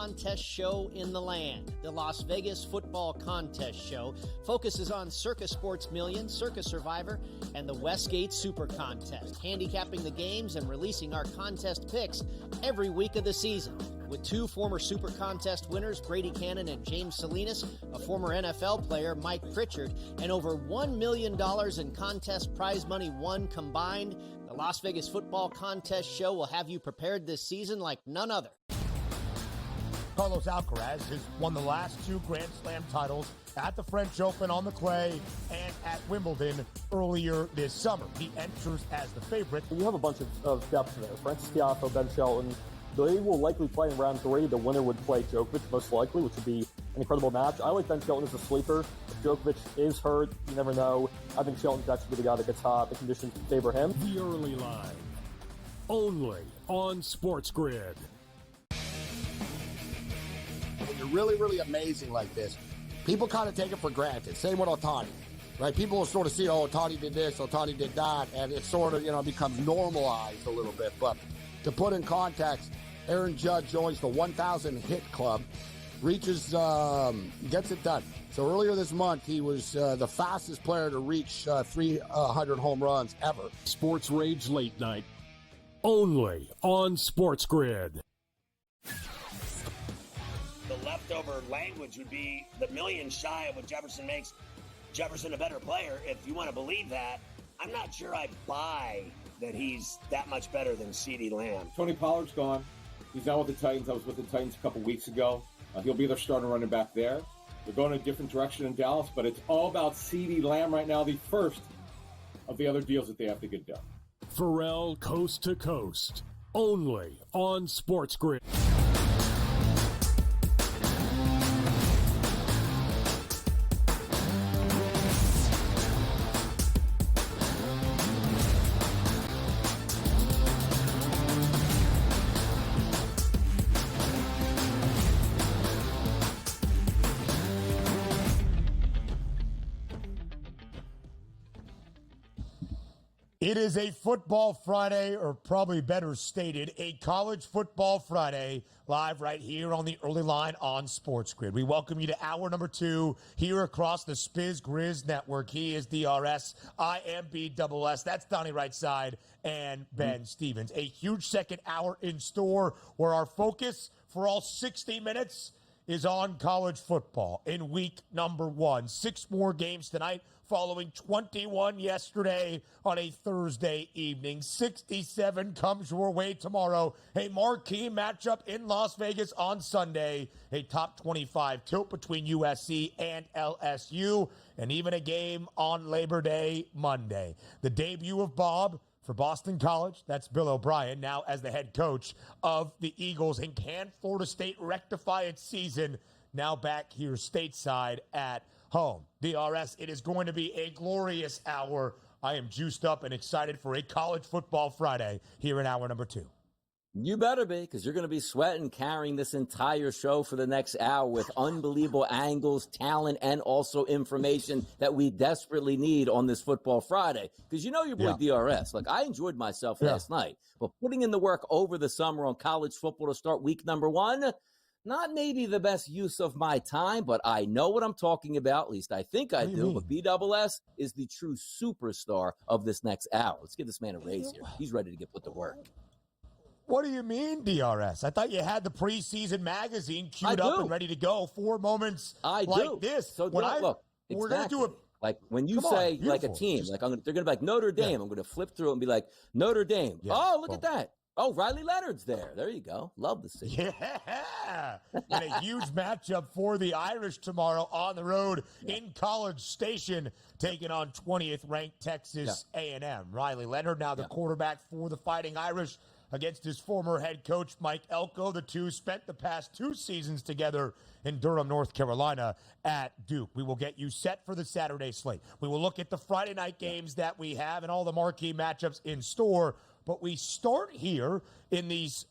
contest show in the land. The Las Vegas Football Contest Show focuses on Circus Sports Million, Circus Survivor, and the Westgate Super Contest, handicapping the games and releasing our contest picks every week of the season. With two former Super Contest winners, Brady Cannon and James Salinas, a former NFL player, Mike Pritchard, and over $1 million in contest prize money won combined, the Las Vegas Football Contest Show will have you prepared this season like none other. Carlos Alcaraz has won the last two Grand Slam titles at the French Open on the clay and at Wimbledon earlier this summer. He enters as the favorite. You have a bunch of depth there. Francis Tiafoe, Ben Shelton. They will likely play in round three. The winner would play Djokovic, most likely, which would be an incredible match. I like Ben Shelton as a sleeper. If Djokovic is hurt, you never know. I think Shelton's actually the guy that gets hot. The conditions favor him. The early line, only on SportsGrid. When you're really, really amazing like this, people kind of take it for granted. Same with Ohtani, right? People will sort of see, oh, Ohtani did this, Ohtani did that, and it sort of, becomes normalized a little bit. But to put in context, Aaron Judge joins the 1,000 hit club, reaches, gets it done. So earlier this month, he was the fastest player to reach 300 home runs ever. Sports Rage Late Night, only on SportsGrid. The leftover language would be the million shy of what Jefferson makes Jefferson a better player. If you want to believe that, I'm not sure I buy that he's that much better than CeeDee Lamb. Tony Pollard's gone. He's now with the Titans. I was with the Titans a couple weeks ago. He'll be their starting running back there. They're going a different direction in Dallas, but it's all about CeeDee Lamb right now, the first of the other deals that they have to get done. Pharrell Coast to Coast, only on SportsGrid. It is a football Friday, or probably better stated, a college football Friday, live right here on the early line on SportsGrid. We welcome you to hour number 2 here across the Spiz Grizz network. He is DRS, I am BSS. That's Donnie right side and Ben Stevens. A huge second hour in store where our focus for all 60 minutes is on college football in week number 1. 6 more games tonight, following 21 yesterday on a Thursday evening. 67 comes your way tomorrow. A marquee matchup in Las Vegas on Sunday. A top 25 tilt between USC and LSU. And even a game on Labor Day Monday. The debut of Bob for Boston College, that's Bill O'Brien, now as the head coach of the Eagles. And can Florida State rectify its season? Now back here stateside at home. DRS, it is going to be a glorious hour. I am juiced up and excited for a college football Friday here in hour number 2. You better be, because you're going to be sweating carrying this entire show for the next hour with unbelievable angles, talent, and also information that we desperately need on this football Friday. Because you know your boy DRS. Like, I enjoyed myself last night, but putting in the work over the summer on college football to start week number 1, not maybe the best use of my time, but I know what I'm talking about. At least I think I do. But BSS is the true superstar of this next hour. Let's give this man a raise here. He's ready to get put to work. What do you mean, DRS? I thought you had the preseason magazine queued up and ready to go. 4 moments like this. So when look, we're going to do it. Like when you say like a team, like they're going to be like Notre Dame. I'm going to flip through it and be like Notre Dame. Yeah. Oh, look at that. Oh, Riley Leonard's there. There you go. Love to see. Yeah. And a huge matchup for the Irish tomorrow on the road in College Station, taking on 20th ranked Texas A&M. Riley Leonard, now the quarterback for the Fighting Irish, against his former head coach, Mike Elko. The two spent the past 2 seasons together in Durham, North Carolina at Duke. We will get you set for the Saturday slate. We will look at the Friday night games that we have and all the marquee matchups in store. But we start here in these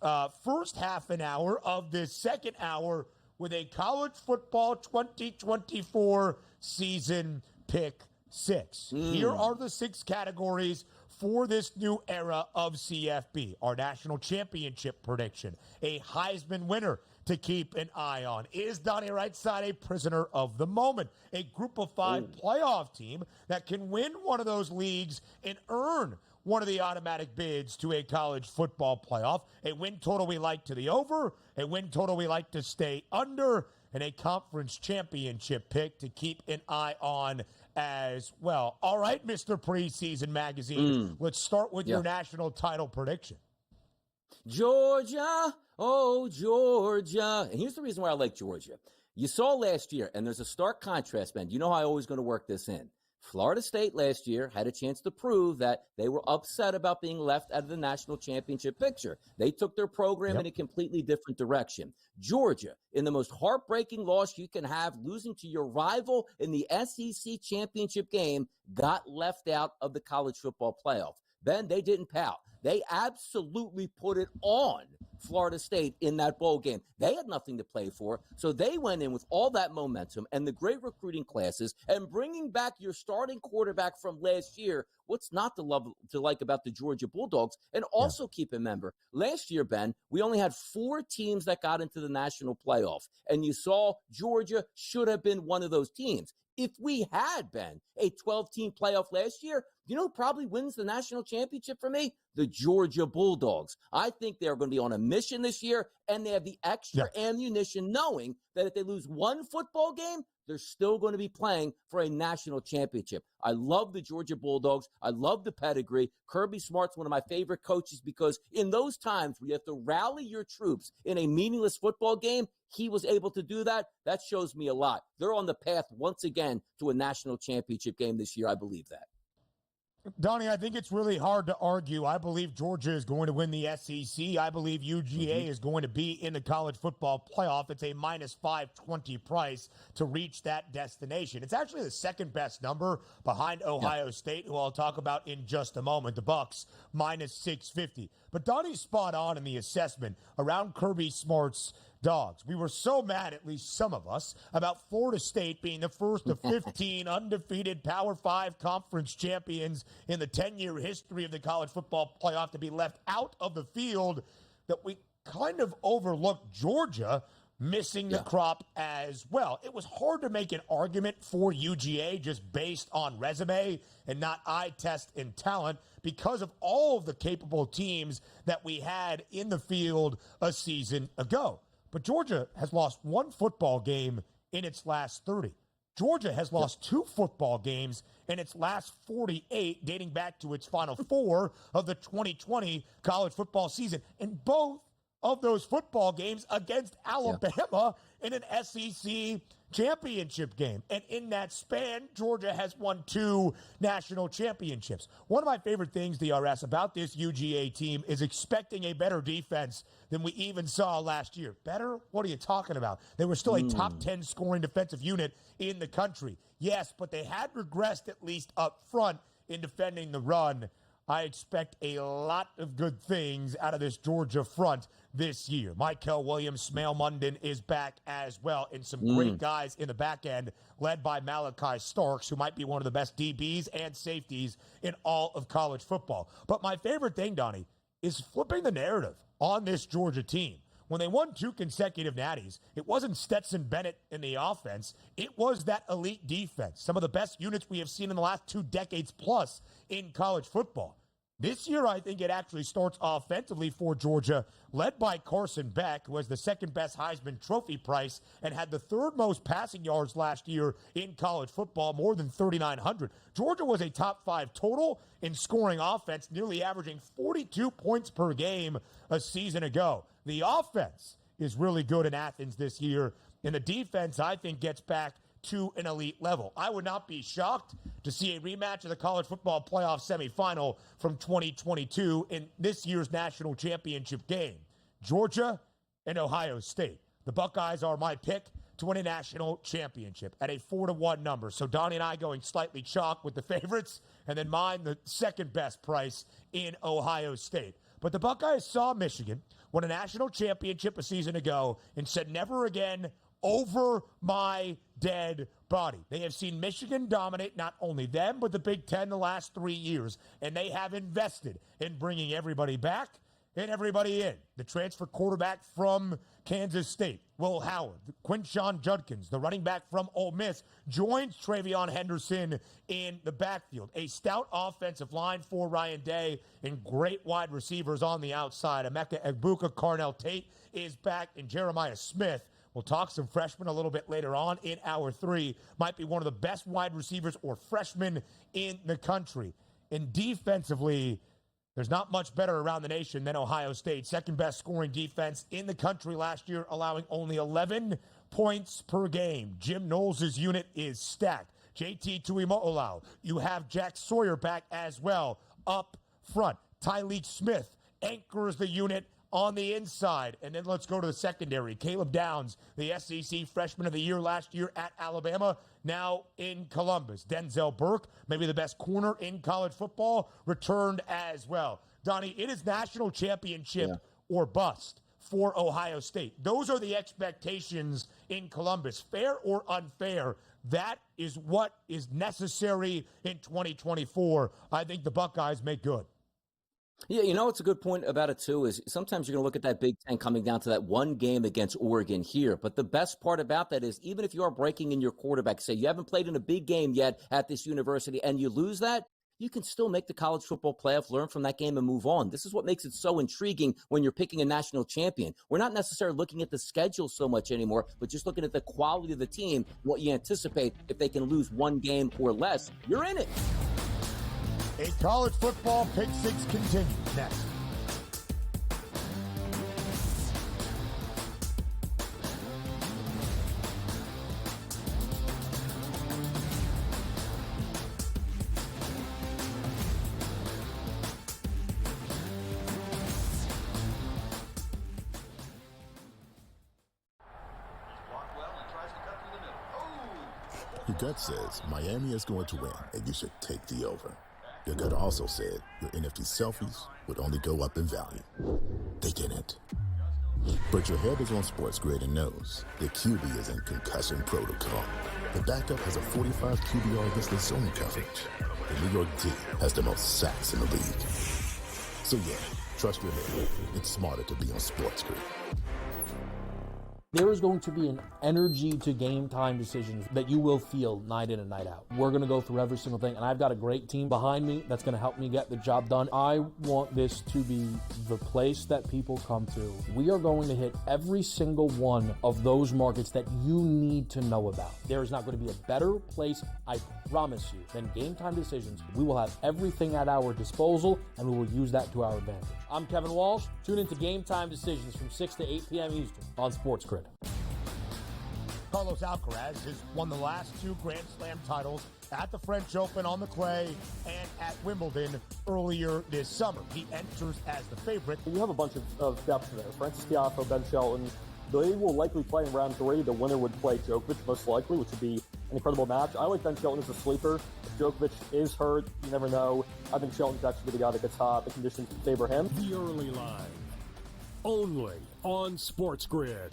first half an hour of this second hour with a college football 2024 season pick 6. Here are the 6 categories for this new era of CFB. Our national championship prediction, a Heisman winner to keep an eye on. Is Donnie Rightside a prisoner of the moment? A group of 5 playoff team that can win one of those leagues and earn one of the automatic bids to a college football playoff. A win total we like to the over, a win total we like to stay under, and a conference championship pick to keep an eye on as well. All right, Mr. Preseason Magazine, let's start with your national title prediction. Georgia, oh, Georgia. And here's the reason why I like Georgia. You saw last year, and there's a stark contrast, man. You know how I always going to work this in. Florida State last year had a chance to prove that they were upset about being left out of the national championship picture. They took their program in a completely different direction. Georgia, in the most heartbreaking loss you can have, losing to your rival in the SEC championship game, got left out of the college football playoff. Ben, they didn't pout. They absolutely put it on Florida State in that bowl game. They had nothing to play for, so they went in with all that momentum and the great recruiting classes and bringing back your starting quarterback from last year. What's not to like about the Georgia Bulldogs? And also keep in mind, last year, Ben, we only had 4 teams that got into the national playoff, and you saw Georgia should have been one of those teams. If we had been a 12-team playoff last year, you know who probably wins the national championship for me? The Georgia Bulldogs. I think they're going to be on a mission this year, and they have the extra ammunition knowing that if they lose one football game, they're still going to be playing for a national championship. I love the Georgia Bulldogs. I love the pedigree. Kirby Smart's one of my favorite coaches because in those times where you have to rally your troops in a meaningless football game, he was able to do that. That shows me a lot. They're on the path once again to a national championship game this year. I believe that. Donnie, I think it's really hard to argue. I believe Georgia is going to win the SEC. I believe UGA is going to be in the college football playoff. It's a minus 520 price to reach that destination. It's actually the second best number behind Ohio State, who I'll talk about in just a moment. The Bucks, minus 650. But Donnie's spot on in the assessment around Kirby Smart's Dogs. We were so mad, at least some of us, about Florida State being the first of 15 undefeated Power 5 conference champions in the 10-year history of the college football playoff to be left out of the field that we kind of overlooked Georgia missing the crop as well. It was hard to make an argument for UGA just based on resume and not eye test and talent because of all of the capable teams that we had in the field a season ago. But Georgia has lost 1 football game in its last 30. Georgia has lost 2 football games in its last 48, dating back to its final 4 of the 2020 college football season. And both of those football games against Alabama in an SEC championship game. And in that span, Georgia has won 2 national championships. One of my favorite things, DRS, about this UGA team is expecting a better defense than we even saw last year. Better? What are you talking about? They were still a top 10 scoring defensive unit in the country. Yes, but they had regressed at least up front in defending the run. I expect a lot of good things out of this Georgia front this year. Michael Williams, Smail Munden is back as well, and some great guys in the back end, led by Malachi Starks, who might be one of the best DBs and safeties in all of college football. But my favorite thing, Donnie, is flipping the narrative on this Georgia team. When they won 2 consecutive natties, it wasn't Stetson Bennett in the offense. It was that elite defense, some of the best units we have seen in the last 2 decades plus in college football. This year, I think it actually starts offensively for Georgia, led by Carson Beck, who has the second best Heisman Trophy price and had the 3rd most passing yards last year in college football, more than 3,900. Georgia was a top 5 total in scoring offense, nearly averaging 42 points per game a season ago. The offense is really good in Athens this year, and the defense, I think, gets back to an elite level. I would not be shocked to see a rematch of the college football playoff semifinal from 2022 in this year's national championship game. Georgia and Ohio State. The Buckeyes are my pick to win a national championship at a 4-1 number. So Donnie and I going slightly chalk with the favorites, and then mine the second best price in Ohio State. But the Buckeyes saw Michigan win a national championship a season ago and said, never again over my dead body. They have seen Michigan dominate not only them, but the Big Ten the last 3 years, and they have invested in bringing everybody back. and everybody in. The transfer quarterback from Kansas State, Will Howard. Quinshon Judkins, the running back from Ole Miss, joins Travion Henderson in the backfield. A stout offensive line for Ryan Day and great wide receivers on the outside. Emeka Egbuka, Carnell Tate is back, and Jeremiah Smith. We'll talk some freshmen a little bit later on in hour 3. Might be one of the best wide receivers or freshmen in the country. And defensively, there's not much better around the nation than Ohio State. Second best scoring defense in the country last year, allowing only 11 points per game. Jim Knowles' unit is stacked. JT Tuimoloau. You have Jack Sawyer back as well up front. Tyleek Smith anchors the unit on the inside. And then let's go to the secondary. Caleb Downs, the SEC Freshman of the Year last year at Alabama, now in Columbus. Denzel Burke, maybe the best corner in college football, returned as well. Donnie, it is national championship or bust for Ohio State. Those are the expectations in Columbus. Fair or unfair, that is what is necessary in 2024. I think the Buckeyes make good. Yeah, you know what's a good point about it, too, is sometimes you're going to look at that Big Ten coming down to that one game against Oregon here. But the best part about that is even if you are breaking in your quarterback, say you haven't played in a big game yet at this university and you lose that, you can still make the college football playoff, learn from that game, and move on. This is what makes it so intriguing when you're picking a national champion. We're not necessarily looking at the schedule so much anymore, but just looking at the quality of the team, what you anticipate if they can lose one game or less, you're in it. A college football pick six continues next. Your gut says Miami is going to win, and you should take the over. Your gut also said your NFT selfies would only go up in value. They didn't. But your head is on SportsGrid and knows the QB is in concussion protocol. The backup has a 45 QBR against the zone coverage. The New York D has the most sacks in the league. So yeah, trust your head. It's smarter to be on SportsGrid. There is going to be an energy to game time decisions that you will feel night in and night out. We're going to go through every single thing, and I've got a great team behind me that's going to help me get the job done. I want this to be the place that people come to. We are going to hit every single one of those markets that you need to know about. There is not going to be a better place, I promise you, than Game Time Decisions. We will have everything at our disposal, and we will use that to our advantage. I'm Kevin Walsh. Tune into Game Time Decisions from 6 to 8 p.m. Eastern on SportsGrid. Carlos Alcaraz has won the last 2 Grand Slam titles at the French Open on the clay and at Wimbledon earlier this summer. He enters as the favorite. You have a bunch of depth there. Francis Tiafoe, Ben Shelton. They will likely play in round 3. The winner would play Djokovic, most likely, which would be an incredible match. I like Ben Shelton as a sleeper. If Djokovic is hurt, you never know. I think Shelton's actually the guy that gets hot. The conditions favor him. The early line, only on SportsGrid.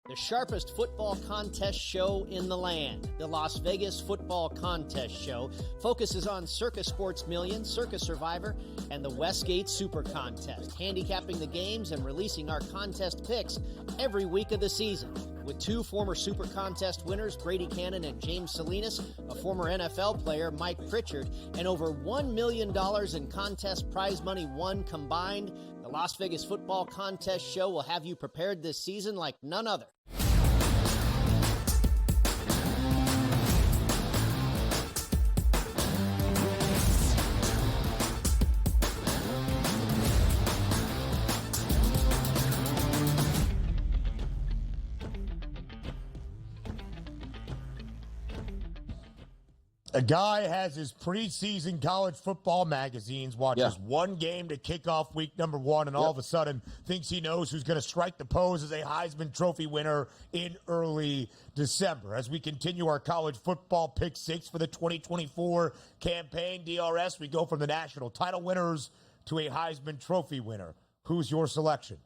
The sharpest football contest show in the land, the Las Vegas Football Contest Show, focuses on Circa Sports Million, Circa Survivor, and the Westgate Super Contest, handicapping the games and releasing our contest picks every week of the season. With 2 former Super Contest winners, Brady Cannon and James Salinas, a former NFL player, Mike Pritchard, and over $1 million in contest prize money won combined, the Las Vegas Football Contest Show will have you prepared this season like none other. A guy has his preseason college football magazines, watches one game to kick off week number 1, and all of a sudden thinks he knows who's going to strike the pose as a Heisman Trophy winner in early December. As we continue our college football pick 6 for the 2024 campaign, DRS, we go from the national title winners to a Heisman Trophy winner. Who's your selection?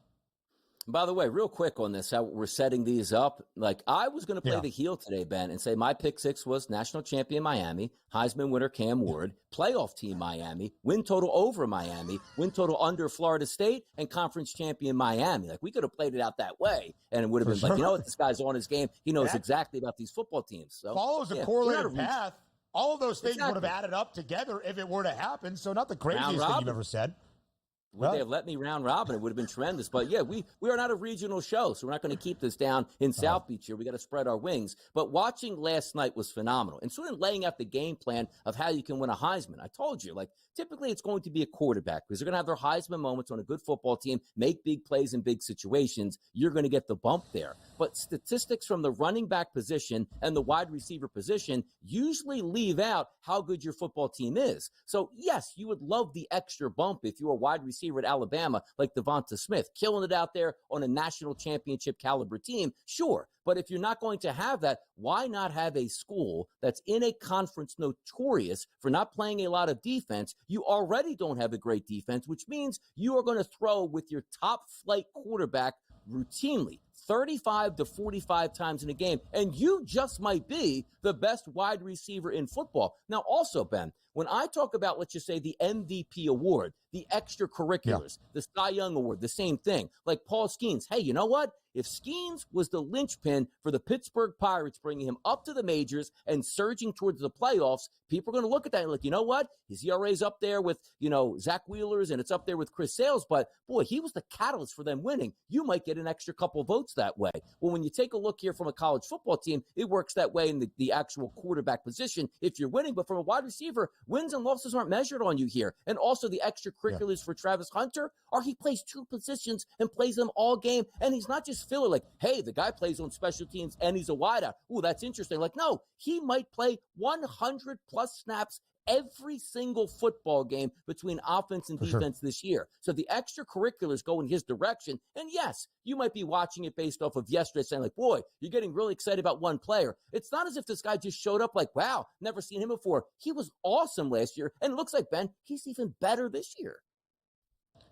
By the way, real quick on this, how we're setting these up. Like, I was going to play the heel today, Ben, and say my pick six was national champion Miami, Heisman winner Cam Ward, playoff team Miami, win total over Miami, win total under Florida State, and conference champion Miami. Like, we could have played it out that way, and it would have been like, you know what, this guy's on his game. He knows exactly about these football teams. So follows a correlated path. All of those things would have added up together if it were to happen. So not the craziest thing you've ever said. Would they have let me round robin? It would have been tremendous. But, yeah, we are not a regional show, so we're not going to keep this down in South Beach here. We got to spread our wings. But watching last night was phenomenal. And sort of laying out the game plan of how you can win a Heisman. I told you, like, typically it's going to be a quarterback because they're going to have their Heisman moments on a good football team, make big plays in big situations. You're going to get the bump there. But statistics from the running back position and the wide receiver position usually leave out how good your football team is. So, yes, you would love the extra bump if you're a wide receiver at Alabama like Devonta Smith, killing it out there on a national championship caliber team, sure. But if you're not going to have that, why not have a school that's in a conference notorious for not playing a lot of defense? You already don't have a great defense, which means you are going to throw with your top flight quarterback routinely 35 to 45 times in a game, and you just might be the best wide receiver in football. Now, also, Ben, when I talk about, let's just say, the MVP award, the extracurriculars, the Cy Young Award, the same thing, like Paul Skeens. Hey, you know what? If Skeens was the linchpin for the Pittsburgh Pirates, bringing him up to the majors and surging towards the playoffs, people are going to look at that and like, you know what? His ERA's up there with, Zach Wheeler's, and it's up there with Chris Sale's, but boy, he was the catalyst for them winning. You might get an extra couple votes that way. Well, when you take a look here from a college football team, it works that way in the actual quarterback position if you're winning, but from a wide receiver, wins and losses aren't measured on you here. And also the extracurriculars for Travis Hunter are he plays two positions and plays them all game, and he's not just filler like, hey, the guy plays on special teams and he's a wideout. Ooh, that's interesting. Like, no, he might play 100 plus snaps every single football game between offense and defense this year. So the extracurriculars go in his direction. And yes, you might be watching it based off of yesterday saying like, boy, you're getting really excited about one player. It's not as if this guy just showed up like, wow, never seen him before. He was awesome last year. And it looks like, Ben, he's even better this year.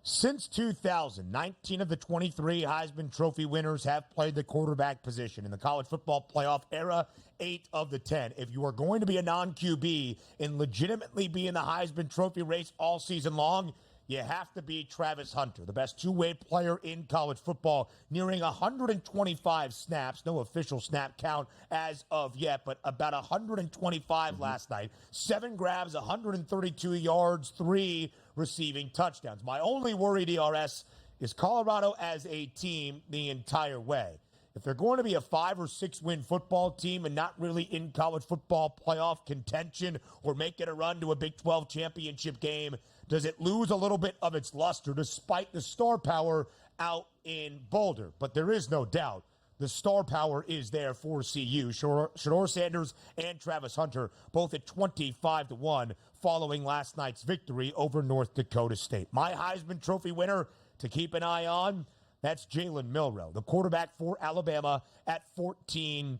Since 2000, 19 of the 23 Heisman Trophy winners have played the quarterback position. In the college football playoff era, 8 of the 10. If you are going to be a non-QB and legitimately be in the Heisman Trophy race all season long, you have to be Travis Hunter, the best two-way player in college football, nearing 125 snaps. No official snap count as of yet, but about 125 last night. 7 grabs, 132 yards, 3 receiving touchdowns. My only worry, DRS, is Colorado as a team the entire way. If they're going to be a 5 or 6 win football team and not really in college football playoff contention or make it a run to a Big 12 championship game, does it lose a little bit of its luster despite the star power out in Boulder? But there is no doubt the star power is there for CU. Shador Sanders and Travis Hunter both at 25-1 following last night's victory over North Dakota State. My Heisman Trophy winner to keep an eye on, that's Jalen Milroe, the quarterback for Alabama at 14-1.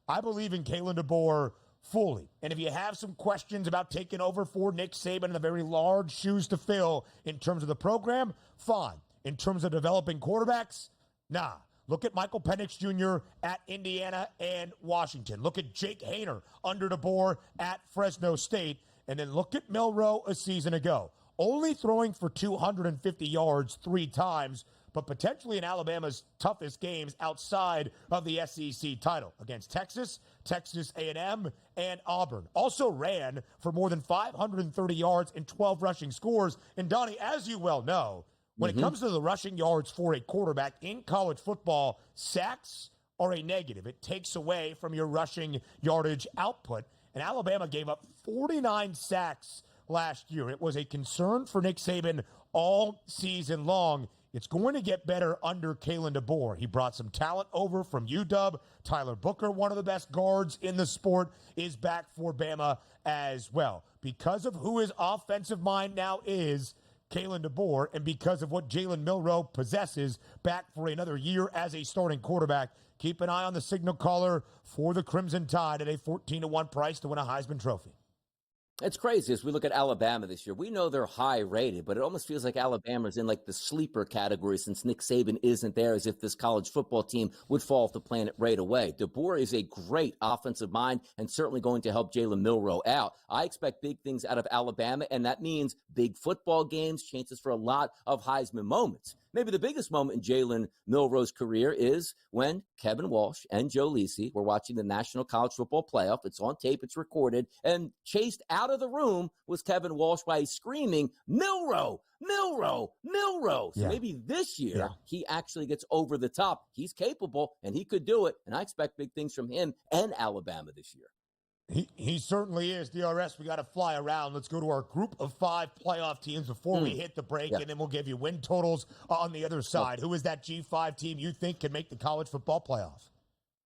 I believe in Kalen DeBoer fully. And if you have some questions about taking over for Nick Saban and the very large shoes to fill in terms of the program, fine. In terms of developing quarterbacks, nah. Look at Michael Penix Jr. at Indiana and Washington. Look at Jake Haener under DeBoer at Fresno State. And then look at Milroe a season ago. Only throwing for 250 yards 3 times, but potentially in Alabama's toughest games outside of the SEC title against Texas, Texas A&M, and Auburn. Also ran for more than 530 yards and 12 rushing scores. And Donnie, as you well know, when it comes to the rushing yards for a quarterback in college football, sacks are a negative. It takes away from your rushing yardage output. And Alabama gave up 49 sacks last year. It was a concern for Nick Saban all season long. It's going to get better under Kalen DeBoer. He brought some talent over from UW. Tyler Booker, one of the best guards in the sport, is back for Bama as well. Because of who his offensive mind now is, Kalen DeBoer, and because of what Jalen Milroe possesses, back for another year as a starting quarterback. Keep an eye on the signal caller for the Crimson Tide at a 14-1 price to win a Heisman Trophy. It's crazy as we look at Alabama this year. We know they're high rated, but it almost feels like Alabama's in like the sleeper category since Nick Saban isn't there, as if this college football team would fall off the planet right away. DeBoer is a great offensive mind and certainly going to help Jalen Milroe out. I expect big things out of Alabama, and that means big football games, chances for a lot of Heisman moments. Maybe the biggest moment in Jalen Milroe's career is when Kevin Walsh and Joe Lisi were watching the National College Football Playoff. It's on tape, it's recorded, and chased out of the room was Kevin Walsh by screaming, "Milroe, Milroe, Milroe." So maybe this year he actually gets over the top. He's capable, and he could do it, and I expect big things from him and Alabama this year. He certainly is. DRS, we got to fly around. Let's go to our group of 5 playoff teams before we hit the break, and then we'll give you win totals on the other side. Who is that G5 team you think can make the college football playoff?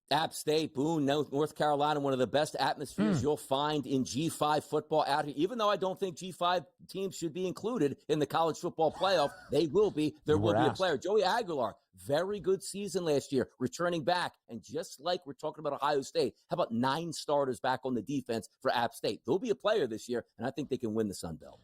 App State, Boone, North Carolina, one of the best atmospheres you'll find in G5 football out here. Even though I don't think G5 teams should be included in the college football playoff, they will be. There will be a player. Joey Aguilar, very good season last year, returning back. And just like we're talking about Ohio State, how about 9 starters back on the defense for App State? They'll be a player this year, and I think they can win the Sun Belt.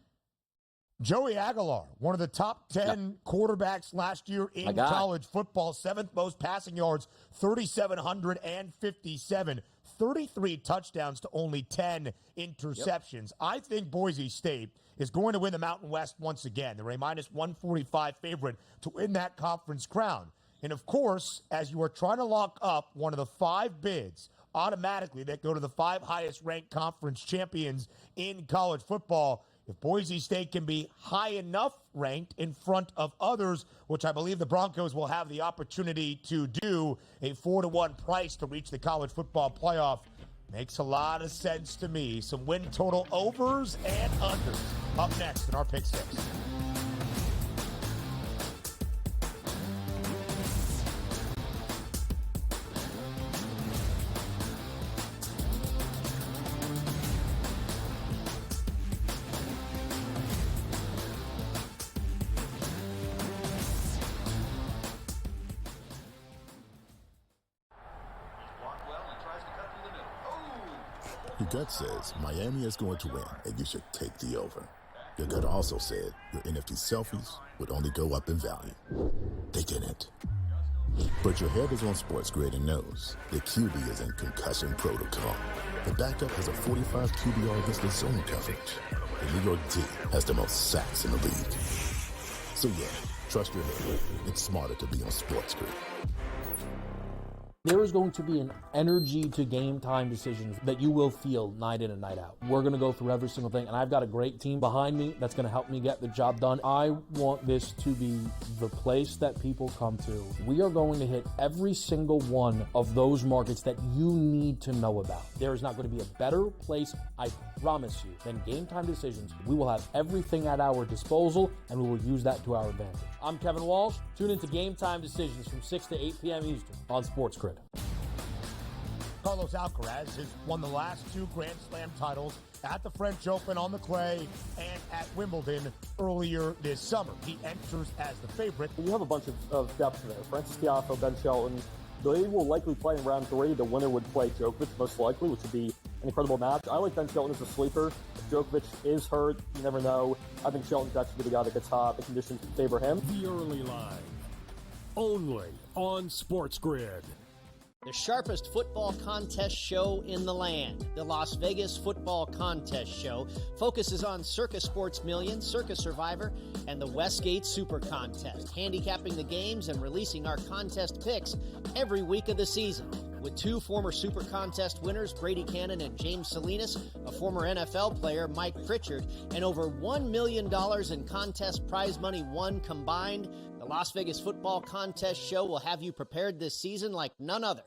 Joey Aguilar, one of the top 10 quarterbacks last year in college football, 7th most passing yards, 3,757, 33 touchdowns to only 10 interceptions. I think Boise State is going to win the Mountain West once again. They're a minus 145 favorite to win that conference crown. And, of course, as you are trying to lock up one of the 5 bids automatically that go to the 5 highest-ranked conference champions in college football, if Boise State can be high enough ranked in front of others, which I believe the Broncos will have the opportunity to do, a 4-1 price to reach the college football playoff makes a lot of sense to me. Some win total overs and unders up next in our Pick 6. Your gut says Miami is going to win, and you should take the over. Your gut also said your NFT selfies would only go up in value. They didn't. But your head is on SportsGrid and knows the QB is in concussion protocol. The backup has a 45 QBR against the zone coverage. The New York D has the most sacks in the league. So yeah, trust your head. It's smarter to be on SportsGrid. There is going to be an energy to game time decisions that you will feel night in and night out. We're going to go through every single thing, and I've got a great team behind me that's going to help me get the job done. I want this to be the place that people come to. We are going to hit every single one of those markets that you need to know about. There is not going to be a better place, I promise you, than Game Time Decisions. We will have everything at our disposal, and we will use that to our advantage. I'm Kevin Walsh. Tune into Game Time Decisions from 6 to 8 p.m. Eastern on SportsGrid. Carlos Alcaraz has won the last 2 Grand Slam titles at the French Open on the clay and at Wimbledon earlier this summer. He enters as the favorite. You have a bunch of depth there. Francis Tiafoe, Ben Shelton. They will likely play in round 3. The winner would play Djokovic, most likely, which would be an incredible match. I like Ben Shelton as a sleeper. If Djokovic is hurt, you never know. I think Shelton's actually the guy that gets hot. The conditions favor him. The early line, only on SportsGrid. The sharpest football contest show in the land, the Las Vegas Football Contest Show, focuses on Circa Sports Million, Circa Survivor, and the Westgate Super Contest, handicapping the games and releasing our contest picks every week of the season. With 2 former Super Contest winners, Brady Cannon and James Salinas, a former NFL player, Mike Pritchard, and over $1 million in contest prize money won combined, the Las Vegas Football Contest Show will have you prepared this season like none other.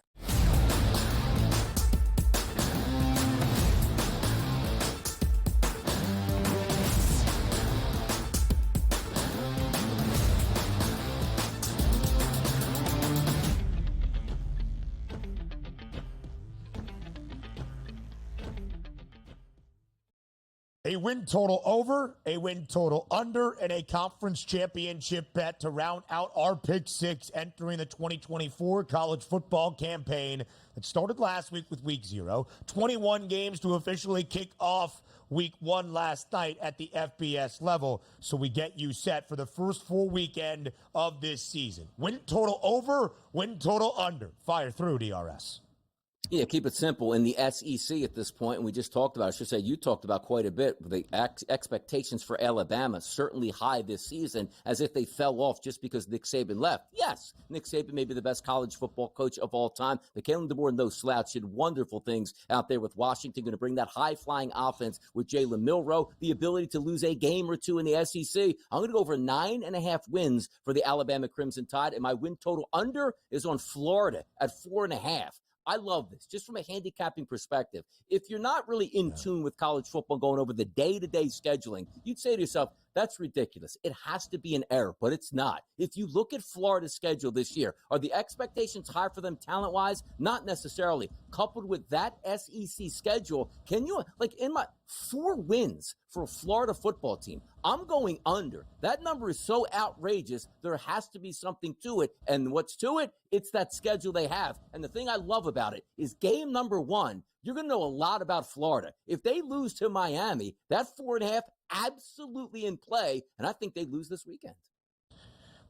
A win total over, a win total under, and a conference championship bet to round out our Pick Six entering the 2024 college football campaign that started last week with Week 0. 21 games to officially kick off Week 1 last night at the FBS level. So we get you set for the first full weekend of this season. Win total over, win total under. Fire through, DRS. Yeah, keep it simple. In the SEC at this point, and we just talked about, I should say you talked about quite a bit, the expectations for Alabama certainly high this season, as if they fell off just because Nick Saban left. Yes, Nick Saban may be the best college football coach of all time, but Kalen DeBoer, no slouch, did wonderful things out there with Washington, going to bring that high-flying offense with Jalen Milroe, the ability to lose a game or two in the SEC. I'm going to go over 9.5 wins for the Alabama Crimson Tide, and my win total under is on Florida at 4.5. I love this, just from a handicapping perspective. If you're not really in tune with college football going over the day-to-day scheduling, you'd say to yourself, that's ridiculous. It has to be an error, but it's not. If you look at Florida's schedule this year, are the expectations high for them talent-wise? Not necessarily. Coupled with that SEC schedule, can you, like in my 4 wins for a Florida football team, I'm going under. That number is so outrageous, there has to be something to it. And what's to it? It's that schedule they have. And the thing I love about it is game number 1, you're going to know a lot about Florida. If they lose to Miami, that 4.5 absolutely in play, and I think they lose this weekend.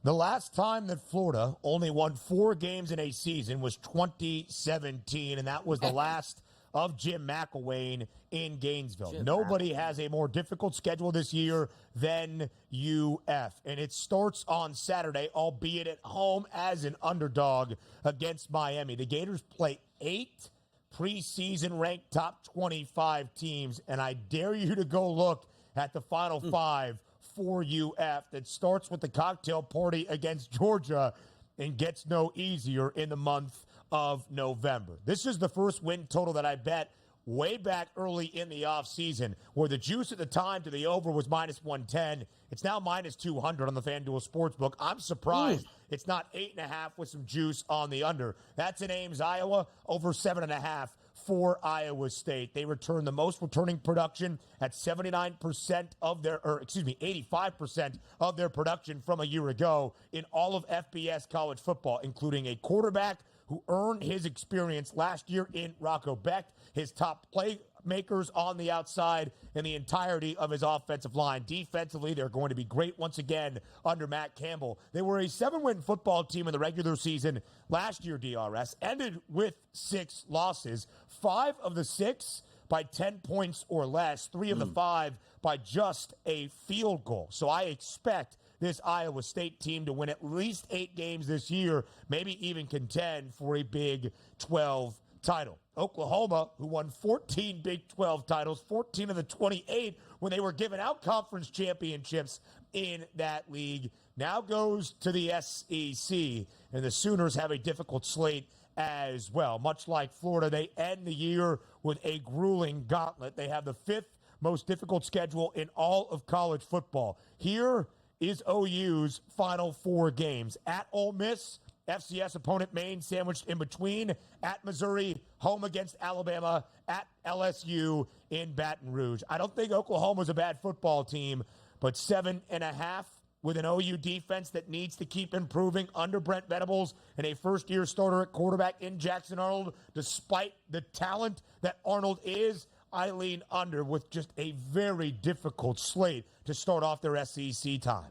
The last time that Florida only won 4 games in a season was 2017, and that was the last of Jim McElwain in Gainesville. Nobody has a more difficult schedule this year than UF, and it starts on Saturday, albeit at home as an underdog against Miami. The Gators play 8 preseason ranked top 25 teams, and I dare you to go look at the Final 5 for UF that starts with the cocktail party against Georgia and gets no easier in the month of November. This is the first win total that I bet way back early in the offseason, where the juice at the time to the over was minus 110. It's now minus 200 on the FanDuel Sportsbook. I'm surprised it's not 8.5 with some juice on the under. That's in Ames, Iowa, over 7.5 for Iowa State. They return the most returning production at 85% of their production from a year ago in all of FBS college football, including a quarterback who earned his experience last year in Rocco Becht, his top playmakers on the outside, and the entirety of his offensive line. Defensively, they're going to be great once again under Matt Campbell. They were a 7-win football team in the regular season last year, DRS, ended with 6 losses, 5 of the 6 by 10 points or less, 3 of the 5 by just a field goal. So I expect this Iowa State team to win at least 8 games this year, maybe even contend for a Big 12 title. Oklahoma, who won 14 Big 12 titles, 14 of the 28 when they were given out conference championships in that league, now goes to the SEC, and the Sooners have a difficult slate as well. Much like Florida, they end the year with a grueling gauntlet. They have the 5th most difficult schedule in all of college football. Here is OU's final 4 games. At Ole Miss, FCS opponent Maine sandwiched in between, at Missouri, home against Alabama, at LSU in Baton Rouge. I don't think Oklahoma's a bad football team, but 7.5 with an OU defense that needs to keep improving under Brent Venables and a first-year starter at quarterback in Jackson Arnold, despite the talent that Arnold is, I lean under with just a very difficult slate to start off their SEC time.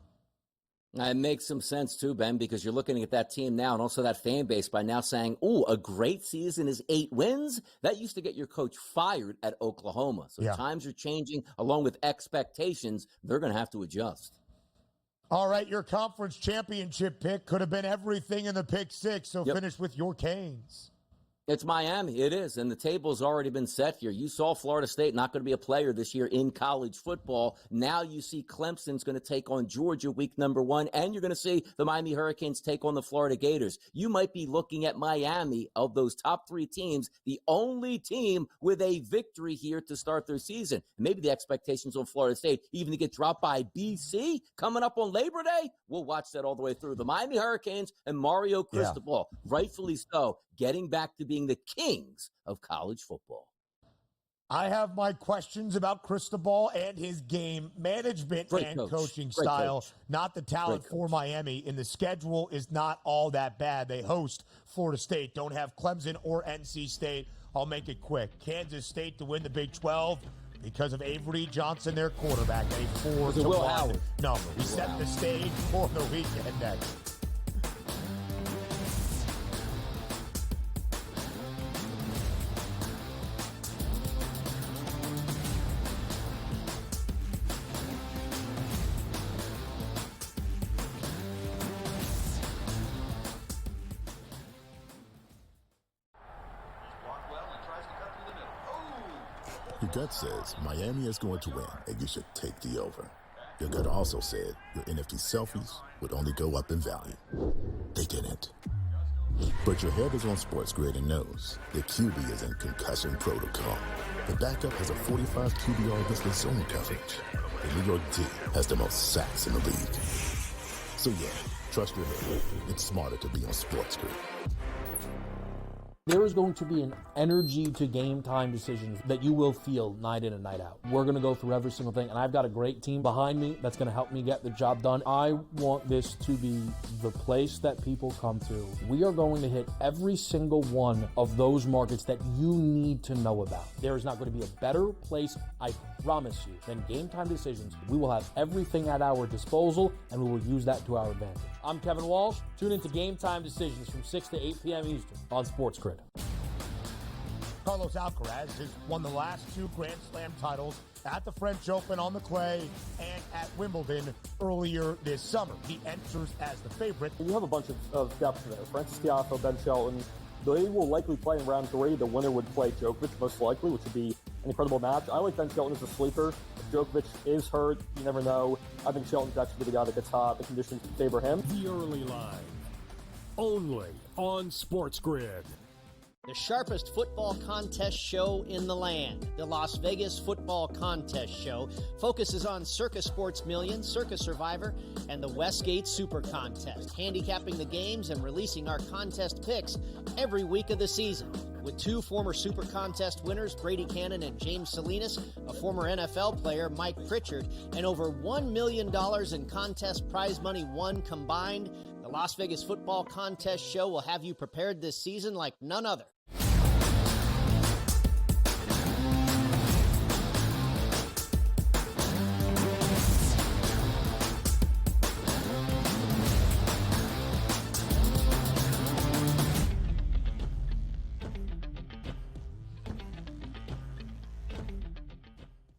It makes some sense, too, Ben, because you're looking at that team now and also that fan base by now saying, a great season is 8 wins. That used to get your coach fired at Oklahoma. So times are changing along with expectations. They're going to have to adjust. All right, your conference championship pick could have been everything in the pick 6, so finish with your Canes. It's Miami. It is. And the table's already been set here. You saw Florida State not going to be a player this year in college football. Now you see Clemson's going to take on Georgia week number 1, and you're going to see the Miami Hurricanes take on the Florida Gators. You might be looking at Miami, of those top 3 teams, the only team with a victory here to start their season. Maybe the expectations on Florida State even to get dropped by BC coming up on Labor Day. We'll watch that all the way through. The Miami Hurricanes and Mario Cristobal, rightfully so, getting back to being the kings of college football. I have my questions about Cristobal and his game management coaching style, not the talent for Miami. And the schedule is not all that bad. They host Florida State, don't have Clemson or NC State. I'll make it quick. Kansas State to win the Big 12 because of Avery Johnson, their quarterback, a 4-1 number. We set the stage for the weekend next. Your gut says Miami is going to win, and you should take the over. Your gut also said your NFT selfies would only go up in value. They didn't. But your head is on SportsGrid and knows the QB is in concussion protocol. The backup has a 45 QBR against zone coverage. The New York D has the most sacks in the league. So yeah, trust your head. It's smarter to be on SportsGrid. There is going to be an energy to game time decisions that you will feel night in and night out. We're going to go through every single thing, and I've got a great team behind me that's going to help me get the job done. I want this to be the place that people come to. We are going to hit every single one of those markets that you need to know about. There is not going to be a better place, I promise you, than Game Time Decisions. We will have everything at our disposal, and we will use that to our advantage. I'm Kevin Walsh. Tune into Game Time Decisions from 6 to 8 p.m. Eastern on SportsGrid. Carlos Alcaraz has won the last 2 Grand Slam titles at the French Open on the clay and at Wimbledon earlier this summer. He enters as the favorite. You have a bunch of depth there. Francis Tiafoe, Ben Shelton. They will likely play in round 3. The winner would play Djokovic, most likely, which would be an incredible match. I like Ben Shelton as a sleeper. If Djokovic is hurt, you never know. I think Shelton's actually the guy that gets hot. The conditions favor him. The early line, only on SportsGrid. The sharpest football contest show in the land, the Las Vegas Football Contest Show, focuses on Circa Sports Million, Circa Survivor, and the Westgate Super Contest, handicapping the games and releasing our contest picks every week of the season. With 2 former Super Contest winners, Brady Cannon and James Salinas, a former NFL player, Mike Pritchard, and over $1 million in contest prize money won combined, the Las Vegas Football Contest Show will have you prepared this season like none other.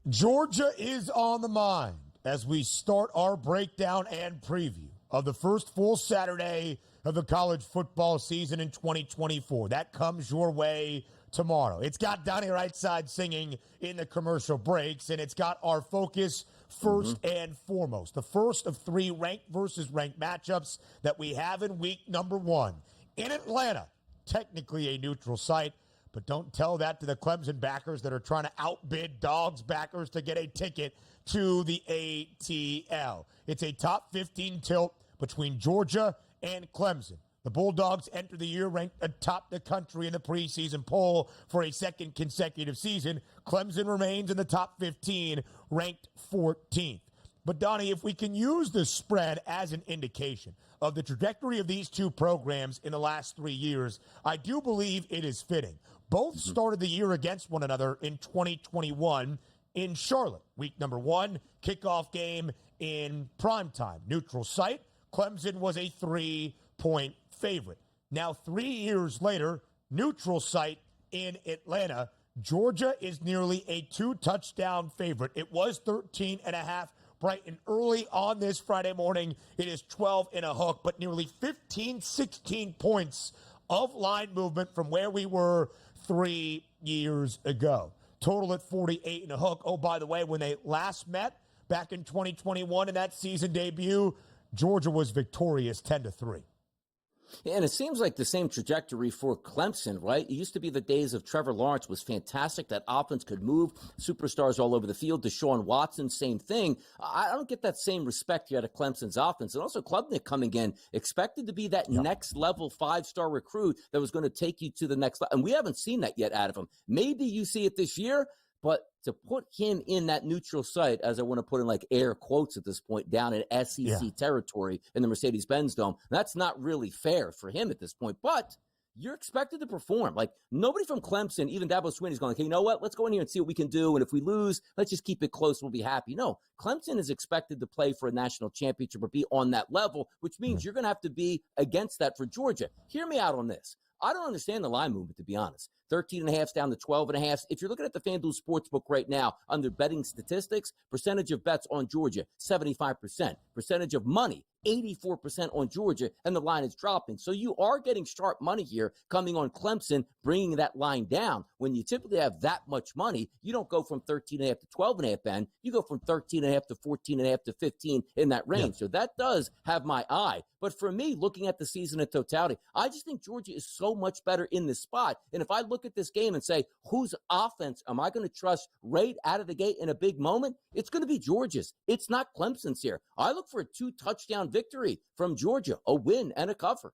Georgia is on the mind as we start our breakdown and preview of the first full Saturday of the college football season in 2024. That comes your way tomorrow. It's got Donnie right side singing in the commercial breaks, and it's got our focus first and foremost. The first of 3 ranked versus ranked matchups that we have in week number 1 in Atlanta, technically a neutral site. But don't tell that to the Clemson backers that are trying to outbid Dogs backers to get a ticket to the ATL. It's a top 15 tilt between Georgia and Clemson. The Bulldogs enter the year ranked atop the country in the preseason poll for a second consecutive season. Clemson remains in the top 15, ranked 14th. But, Donnie, if we can use the spread as an indication of the trajectory of these 2 programs in the last 3 years, I do believe it is fitting. Both started the year against one another in 2021 in Charlotte. Week number 1, kickoff game in primetime. Neutral site, Clemson was a 3-point favorite. Now, 3 years later, neutral site in Atlanta, Georgia is nearly a 2-touchdown favorite. It was 13.5 bright and early on this Friday morning. It is 12 and a hook, but nearly 15, 16 points of line movement from where we were 3 years ago. Total at 48 and a hook. Oh, by the way, when they last met back in 2021 in that season debut, Georgia was victorious 10-3. Yeah, and it seems like the same trajectory for Clemson, right? It used to be the days of Trevor Lawrence was fantastic. That offense could move, superstars all over the field. Deshaun Watson, same thing. I don't get that same respect here out of Clemson's offense. And also Klubnik coming in, expected to be that next level 5-star recruit that was going to take you to the next level. And we haven't seen that yet out of him. Maybe you see it this year, But to put him in that neutral site, as I want to put in like air quotes at this point, down in SEC territory in the Mercedes-Benz Dome, that's not really fair for him at this point. But you're expected to perform. Like, nobody from Clemson, even Dabo Swinney's going, okay, you know what? Let's go in here and see what we can do. And if we lose, let's just keep it close. We'll be happy. No, Clemson is expected to play for a national championship or be on that level, which means you're going to have to be against that for Georgia. Hear me out on this. I don't understand the line movement, to be honest. 13.5 down to 12.5. If you're looking at the FanDuel Sportsbook right now, under betting statistics, percentage of bets on Georgia, 75%. Percentage of money, 84% on Georgia, and the line is dropping. So you are getting sharp money here coming on Clemson, bringing that line down. When you typically have that much money, you don't go from 13.5 to 12.5 end. You go from 13.5 to 14.5 to 15 in that range. So that does have my eye. But for me, looking at the season in totality, I just think Georgia is so much better in this spot. And if I look at this game and say, whose offense am I going to trust right out of the gate in a big moment? It's going to be Georgia's. It's not Clemson's here. I look for a 2-touchdown victory from Georgia, a win and a cover.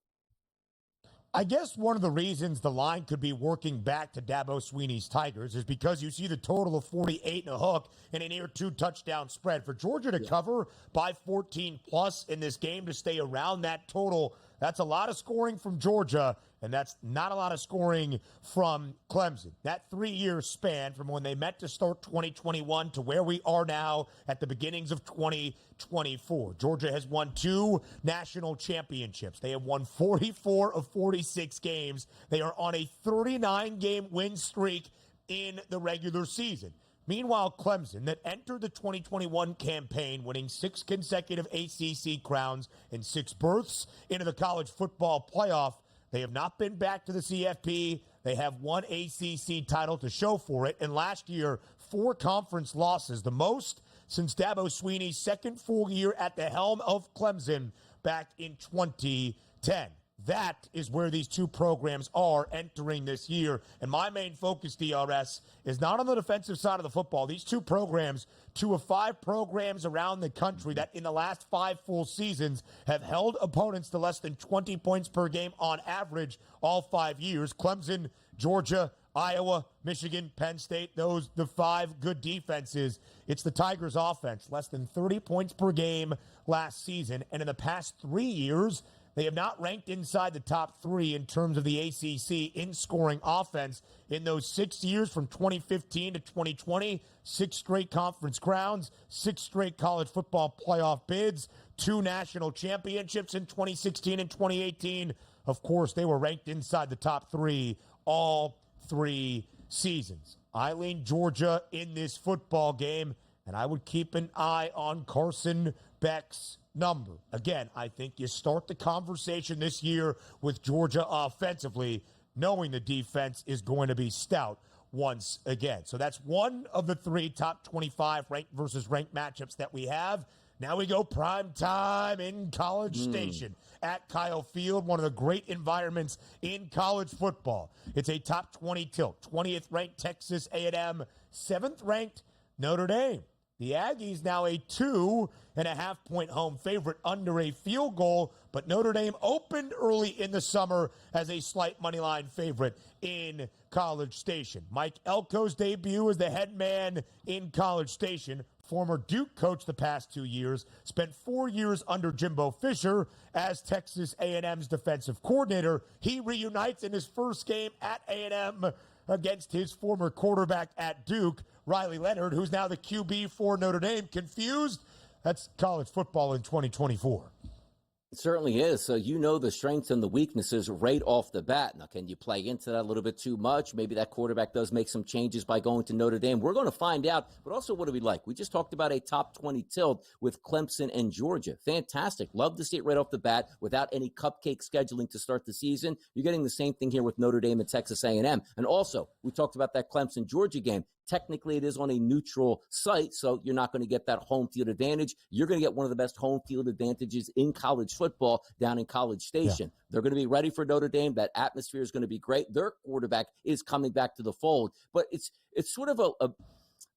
I guess one of the reasons the line could be working back to Dabo Swinney's Tigers is because you see the total of 48 and a hook and a near 2-touchdown spread. For Georgia to cover by 14 plus in this game to stay around that total, that's a lot of scoring from Georgia, and that's not a lot of scoring from Clemson. That 3-year span from when they met to start 2021 to where we are now at the beginnings of 2024. Georgia has won 2 national championships. They have won 44 of 46 games. They are on a 39-game win streak in the regular season. Meanwhile, Clemson, that entered the 2021 campaign winning 6 consecutive ACC crowns and 6 berths into the college football playoff, they have not been back to the CFB. They have 1 ACC title to show for it. And last year, 4 conference losses, the most since Dabo Swinney's second full year at the helm of Clemson back in 2010. That is where these 2 programs are entering this year. And my main focus, DRS, is not on the defensive side of the football. These 2 programs, 2 of 5 programs around the country that in the last 5 full seasons have held opponents to less than 20 points per game on average all 5 years. Clemson, Georgia, Iowa, Michigan, Penn State, those the 5 good defenses. It's the Tigers' offense, less than 30 points per game last season. And in the past 3 years, they have not ranked inside the top 3 in terms of the ACC in scoring offense. In those 6 years from 2015 to 2020, 6 straight conference crowns, 6 straight college football playoff bids, 2 national championships in 2016 and 2018. Of course, they were ranked inside the top 3 all 3 seasons. I lean Georgia in this football game, and I would keep an eye on Carson Beck's number. Again, I think you start the conversation this year with Georgia offensively, knowing the defense is going to be stout once again. So that's one of the 3 top 25 ranked versus ranked matchups that we have. Now we go prime time in College Station at Kyle Field, one of the great environments in college football. It's a top 20 tilt. 20th ranked Texas A&M, 7th ranked Notre Dame. The Aggies now a 2.5-point home favorite under a field goal, but Notre Dame opened early in the summer as a slight moneyline favorite in College Station. Mike Elko's debut as the head man in College Station, former Duke coach the past 2 years, spent 4 years under Jimbo Fisher as Texas A&M's defensive coordinator. He reunites in his first game at A&M against his former quarterback at Duke, Riley Leonard, who's now the QB for Notre Dame. Confused? That's college football in 2024. It certainly is. So you know the strengths and the weaknesses right off the bat. Now, can you play into that a little bit too much? Maybe that quarterback does make some changes by going to Notre Dame. We're going to find out. But also, what do we like? We just talked about a top 20 tilt with Clemson and Georgia. Fantastic. Love to see it right off the bat without any cupcake scheduling to start the season. You're getting the same thing here with Notre Dame and Texas A&M. And also, we talked about that Clemson-Georgia game. Technically, it is on a neutral site, so you're not going to get that home field advantage. You're going to get one of the best home field advantages in college football down in College Station. Yeah. They're going to be ready for Notre Dame. That atmosphere is going to be great. Their quarterback is coming back to the fold. But it's sort of I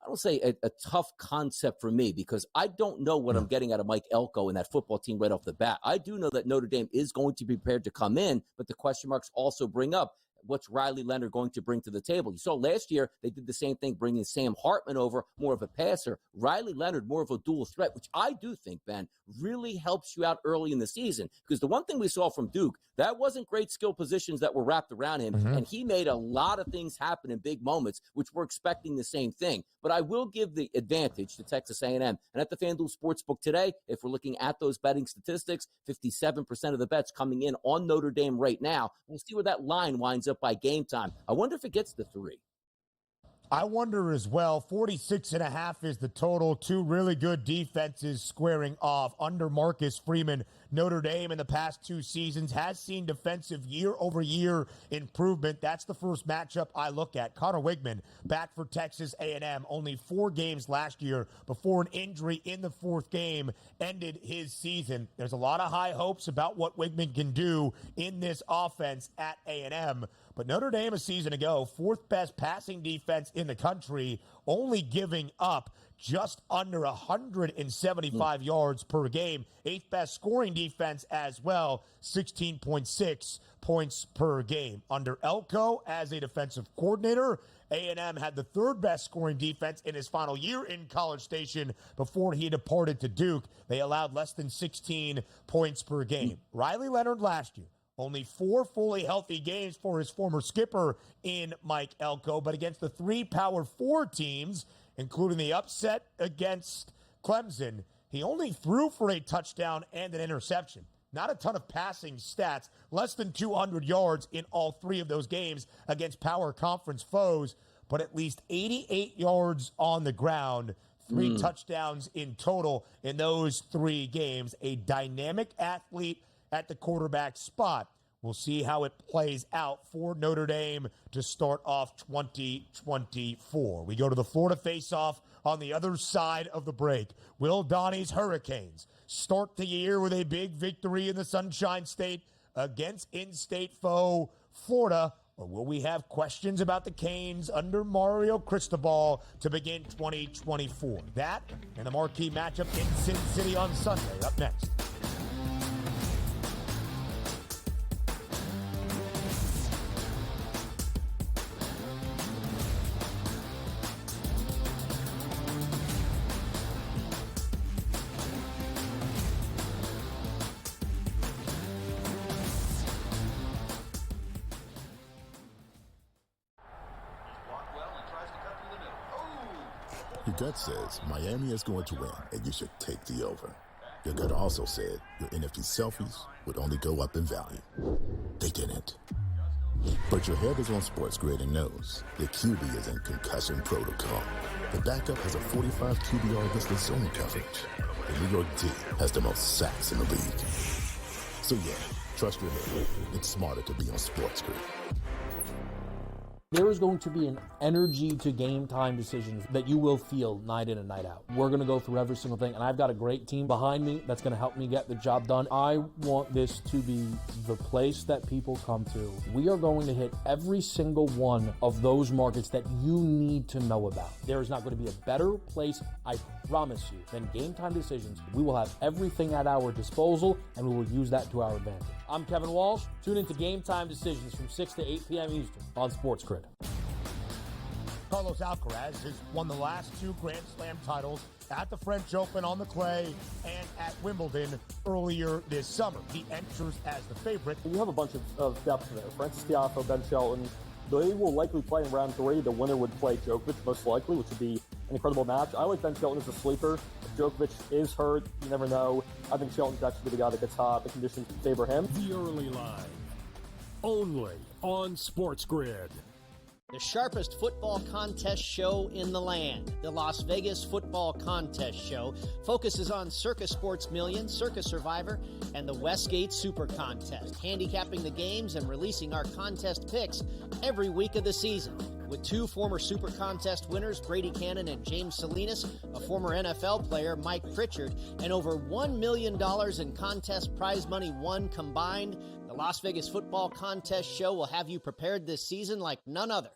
don't say a tough concept for me because I don't know what I'm getting out of Mike Elko and that football team right off the bat. I do know that Notre Dame is going to be prepared to come in, but the question marks also bring up, what's Riley Leonard going to bring to the table? You saw last year they did the same thing, bringing Sam Hartman over, more of a passer. Riley Leonard, more of a dual threat, which I do think, Ben, really helps you out early in the season. Because the one thing we saw from Duke, that wasn't great skill positions that were wrapped around him, and he made a lot of things happen in big moments, which we're expecting the same thing. But I will give the advantage to Texas A&M. And at the FanDuel Sportsbook today, if we're looking at those betting statistics, 57% of the bets coming in on Notre Dame right now. We'll see where that line winds up by game time. I wonder if it gets to 3. I wonder as well. 46.5 is the total. Two really good defenses squaring off. Under Marcus Freeman, Notre Dame in the past 2 seasons has seen defensive year-over-year improvement. That's the first matchup I look at. Connor Wigman back for Texas A&M. Only 4 games last year before an injury in the 4th game ended his season. There's a lot of high hopes about what Wigman can do in this offense at A&M. But Notre Dame a season ago, 4th best passing defense in the country, only giving up just under 175 yards per game. 8th best scoring defense as well, 16.6 points per game. Under Elko as a defensive coordinator, A&M had the 3rd best scoring defense in his final year in College Station before he departed to Duke. They allowed less than 16 points per game. Riley Leonard last year, only 4 fully healthy games for his former skipper in Mike Elko, but against the 3 Power 4 teams, including the upset against Clemson, he only threw for a touchdown and an interception. Not a ton of passing stats, less than 200 yards in all 3 of those games against Power Conference foes, but at least 88 yards on the ground, 3 touchdowns in total in those 3 games. A dynamic athlete at the quarterback spot. We'll see how it plays out for Notre Dame to start off 2024. We go to the Florida face-off on the other side of the break. Will Donnie's Hurricanes start the year with a big victory in the Sunshine State against in-state foe Florida, or will we have questions about the Canes under Mario Cristobal to begin 2024? That and the marquee matchup in Sin City on Sunday. Up next. Your gut says Miami is going to win, and you should take the over. Your gut also said your NFT selfies would only go up in value. They didn't. But your head is on SportsGrid and knows the QB is in concussion protocol. The backup has a 45 QBR listed zone coverage. The New York D has the most sacks in the league. So yeah, trust your head. It's smarter to be on SportsGrid. There is going to be an energy to game time decisions that you will feel night in and night out. We're going to go through every single thing, and I've got a great team behind me that's going to help me get the job done. I want this to be the place that people come to. We are going to hit every single one of those markets that you need to know about. There is not going to be a better place, I promise you, than Game Time Decisions. We will have everything at our disposal, and we will use that to our advantage. I'm Kevin Walsh. Tune into Game Time Decisions from 6 to 8 p.m. Eastern on SportsGrid. Carlos Alcaraz has won the last 2 Grand Slam titles at the French Open on the clay and at Wimbledon earlier this summer. He enters as the favorite. You have a bunch of depth there. Francis Tiafoe, Ben Shelton. They will likely play in round 3. The winner would play Djokovic, most likely, which would be an incredible match. I like Ben Shelton as a sleeper. If Djokovic is hurt, you never know. I think Shelton's actually the guy that gets hot. The conditions favor him. The early line, only on SportsGrid. The sharpest football contest show in the land, the Las Vegas Football Contest Show, focuses on Circa Sports Million, Circa Survivor, and the Westgate Super Contest, handicapping the games and releasing our contest picks every week of the season. With 2 former Super Contest winners, Brady Cannon and James Salinas, a former NFL player, Mike Pritchard, and over $1 million in contest prize money won combined, the Las Vegas Football Contest Show will have you prepared this season like none other.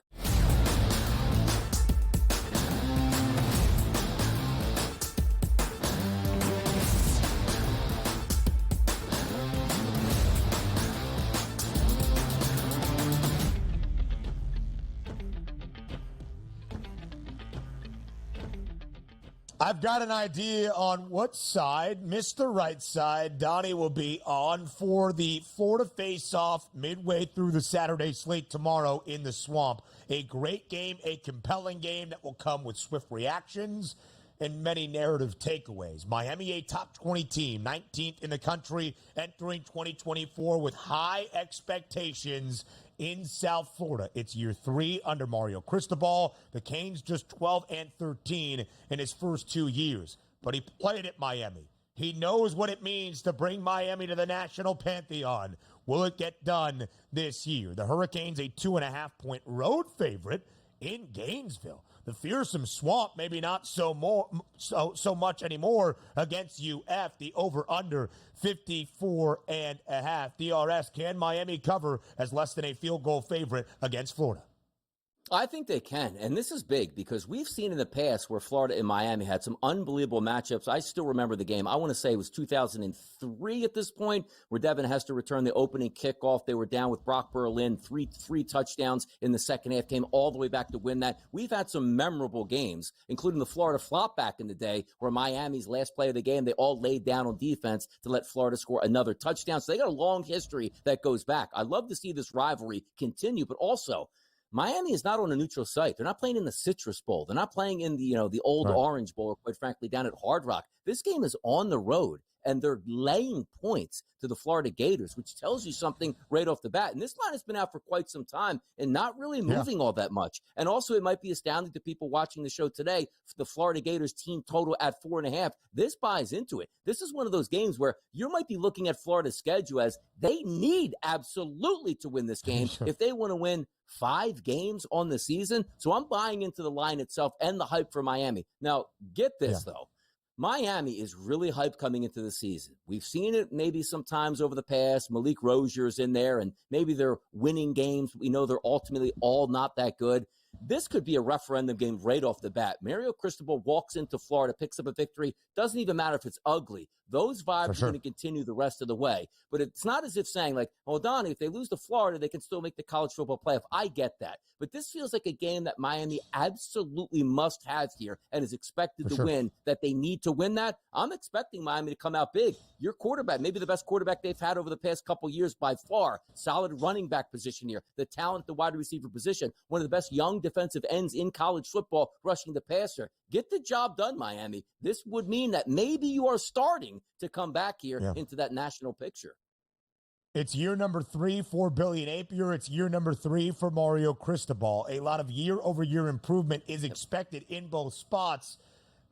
I've got an idea on what side, Mr. Right Side, Donnie will be on for the Florida face-off midway through the Saturday slate tomorrow in the Swamp. A great game, a compelling game that will come with swift reactions and many narrative takeaways. Miami, a top 20 team, 19th in the country, entering 2024 with high expectations in South Florida. It's year 3 under Mario Cristobal. The Canes just 12-13 in his first 2 years, but he played at Miami. He knows what it means to bring Miami to the national pantheon. Will it get done this year? The Hurricanes, a 2.5-point road favorite in Gainesville. The fearsome Swamp, maybe not so much anymore against UF. The over-under 54.5. DRS, can Miami cover as less than a field goal favorite against Florida? I think they can, and this is big because we've seen in the past where Florida and Miami had some unbelievable matchups. I still remember the game. I want to say it was 2003 at this point where Devin Hester returned the opening kickoff. They were down with Brock Berlin, three touchdowns in the second half, came all the way back to win that. We've had some memorable games, including the Florida flop back in the day where Miami's last play of the game, they all laid down on defense to let Florida score another touchdown. So they got a long history that goes back. I love to see this rivalry continue, but also Miami is not on a neutral site. They're not playing in the Citrus Bowl. They're not playing in the old Orange Bowl, or quite frankly, down at Hard Rock. This game is on the road, and they're laying points to the Florida Gators, which tells you something right off the bat. And this line has been out for quite some time and not really moving all that much. And also, it might be astounding to people watching the show today, the Florida Gators team total at 4.5. This buys into it. This is one of those games where you might be looking at Florida's schedule as they need absolutely to win this game if they want to win 5 games on the season. So I'm buying into the line itself and the hype for Miami. Now, get this, though. Miami is really hyped coming into the season. We've seen it maybe sometimes over the past. Malik Rozier's in there, and maybe they're winning games. We know they're ultimately all not that good. This could be a referendum game right off the bat. Mario Cristobal walks into Florida, picks up a victory. Doesn't even matter if it's ugly. Those vibes are going to continue the rest of the way. But it's not as if saying, like, oh, Donnie, if they lose to Florida, they can still make the college football playoff. I get that. But this feels like a game that Miami absolutely must have here and is expected to win, that they need to win that. I'm expecting Miami to come out big. Your quarterback, maybe the best quarterback they've had over the past couple years by far. Solid running back position here. The talent, the wide receiver position. One of the best young defensive ends in college football, rushing the passer. Get the job done, Miami. This would mean that maybe you are starting to come back here into that national picture. It's year number 3 for Billy Napier. It's year number 3 for Mario Cristobal. A lot of year-over-year improvement is expected in both spots.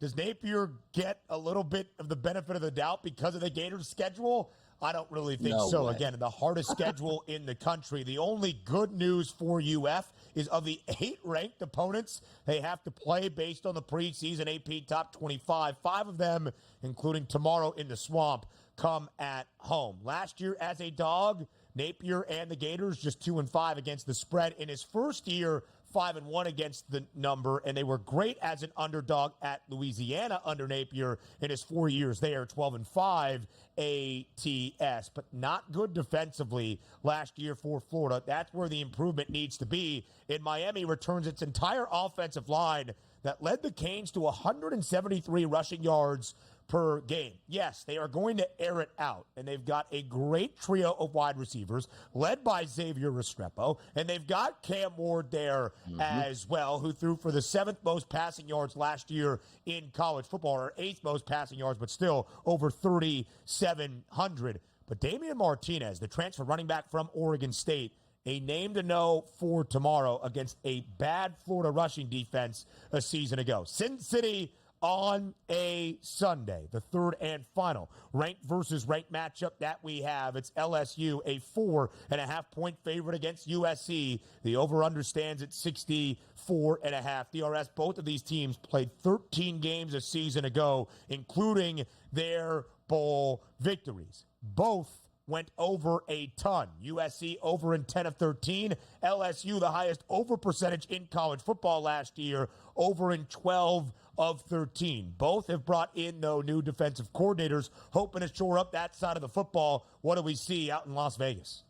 Does Napier get a little bit of the benefit of the doubt because of the Gators' schedule? I don't really think so. Again, the hardest schedule in the country. The only good news for UF is of the 8 ranked opponents they have to play based on the preseason AP Top 25. 5 of them, including tomorrow in the Swamp, come at home. Last year as a dog, Napier and the Gators just 2-5 against the spread. In his first year, 5-1 against the number, and they were great as an underdog at Louisiana under Napier in his 4 years there, 12-5 ATS, but not good defensively last year for Florida. That's where the improvement needs to be. And Miami returns its entire offensive line that led the Canes to 173 rushing yards per game. Yes, they are going to air it out, and they've got a great trio of wide receivers led by Xavier Restrepo, and they've got Cam Ward there as well, who threw for the 7th most passing yards last year in college football, or 8th most passing yards, but still over 3,700. But Damian Martinez, the transfer running back from Oregon State, a name to know for tomorrow against a bad Florida rushing defense a season ago. Sin City on a Sunday, the third and final ranked versus ranked matchup that we have. It's LSU, a 4.5-point favorite against USC. The over-under stands at 64.5. DRS, both of these teams played 13 games a season ago, including their bowl victories. Both went over a ton. USC over in 10 of 13. LSU, the highest over percentage in college football last year, over in 12 of 13. Both have brought in, though, new defensive coordinators, hoping to shore up that side of the football. What do we see out in Las Vegas?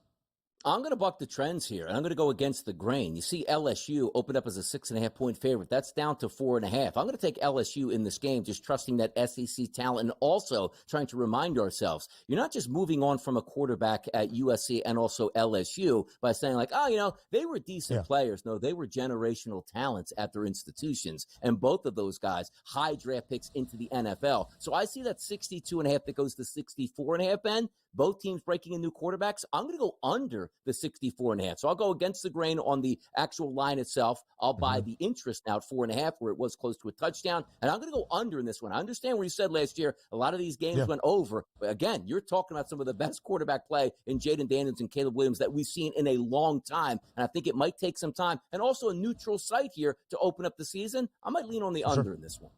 I'm going to buck the trends here, and I'm going to go against the grain. You see LSU opened up as a 6.5-point favorite. That's down to 4.5. I'm going to take LSU in this game, just trusting that SEC talent, and also trying to remind ourselves, you're not just moving on from a quarterback at USC and also LSU by saying like, oh, they were decent players. No, they were generational talents at their institutions, and both of those guys, high draft picks into the NFL. So I see that 62.5 that goes to 64.5, Ben. Both teams breaking in new quarterbacks. I'm going to go under the 64.5. So I'll go against the grain on the actual line itself. I'll buy the interest now at 4.5, where it was close to a touchdown. And I'm going to go under in this one. I understand what you said last year. A lot of these games went over. But again, you're talking about some of the best quarterback play in Jaden Daniels and Caleb Williams that we've seen in a long time. And I think it might take some time. And also a neutral site here to open up the season. I might lean on the under in this one.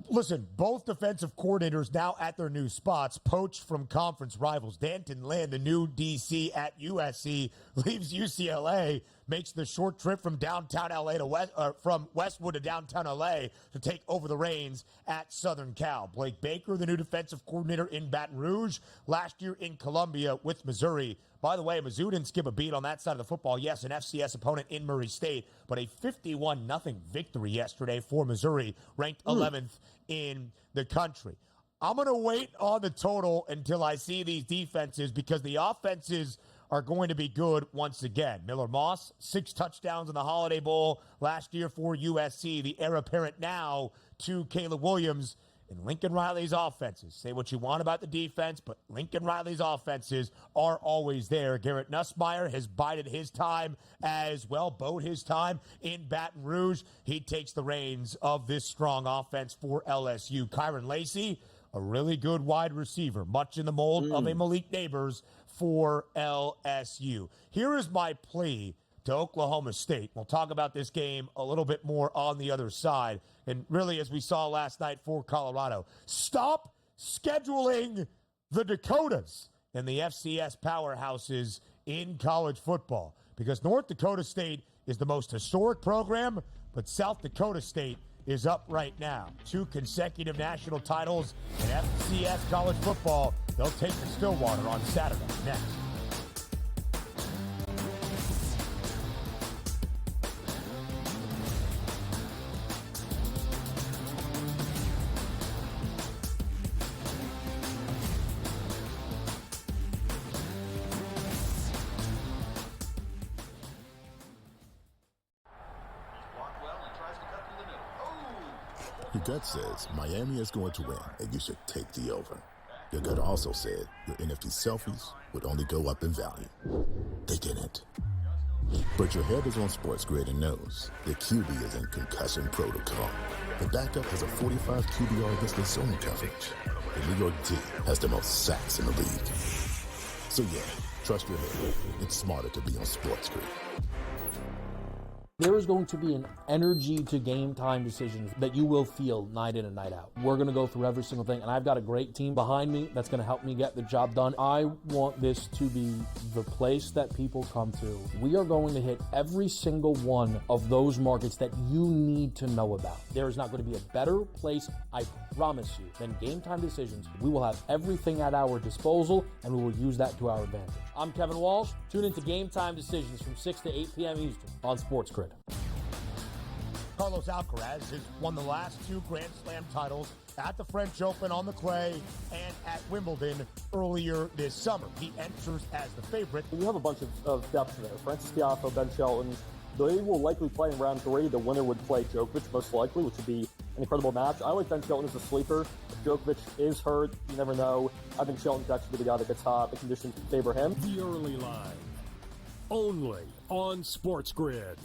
Listen, both defensive coordinators now at their new spots, poached from conference rivals. Danton Land, the new DC at USC, leaves UCLA, makes the short trip from downtown LA to from Westwood to downtown LA to take over the reins at Southern Cal. Blake Baker, the new defensive coordinator in Baton Rouge, last year in Columbia with Missouri. By the way, Mizzou didn't skip a beat on that side of the football. Yes, an FCS opponent in Murray State, but a 51-0 victory yesterday for Missouri, ranked 11th in the country. I'm going to wait on the total until I see these defenses, because the offenses are going to be good once again. Miller Moss, 6 touchdowns in the Holiday Bowl last year for USC. The heir apparent now to Caleb Williams. And Lincoln Riley's offenses, say what you want about the defense, but Lincoln Riley's offenses are always there. Garrett Nussmeier has bided his time as well, bode his time in Baton Rouge. He takes the reins of this strong offense for LSU. Kyron Lacey, a really good wide receiver, much in the mold of a Malik Neighbors for LSU. Here is my plea to Oklahoma State. We'll talk about this game a little bit more on the other side. And really, as we saw last night for Colorado, stop scheduling the Dakotas and the FCS powerhouses in college football, because North Dakota State is the most historic program, but South Dakota State is up right now. 2 consecutive national titles in FCS college football. They'll take the Stillwater on Saturday. Next. Your gut says Miami is going to win, and you should take the over. Your gut also said your NFT selfies would only go up in value. They didn't. But your head is on SportsGrid and knows the QB is in concussion protocol. The backup has a 45 QBR against the zone coverage. The New York D has the most sacks in the league. So yeah, trust your head. It's smarter to be on SportsGrid. There is going to be an energy to game time decisions that you will feel night in and night out. We're going to go through every single thing, and I've got a great team behind me that's going to help me get the job done. I want this to be the place that people come to. We are going to hit every single one of those markets that you need to know about. There is not going to be a better place, I promise you, than Game Time Decisions. We will have everything at our disposal, and we will use that to our advantage. I'm Kevin Walsh. Tune into Game Time Decisions from 6 to 8 p.m. Eastern on SportsGrid. Carlos Alcaraz has won the last 2 Grand Slam titles at the French Open on the clay and at Wimbledon earlier this summer. He enters as the favorite. You have a bunch of depth there. Francis Tiafoe, Ben Shelton. They will likely play in round 3. The winner would play Djokovic, most likely, which would be an incredible match. I like Ben Shelton as a sleeper. If Djokovic is hurt, you never know. I think Shelton's actually the guy that gets hot. The conditions favor him. The early line, only on SportsGrid.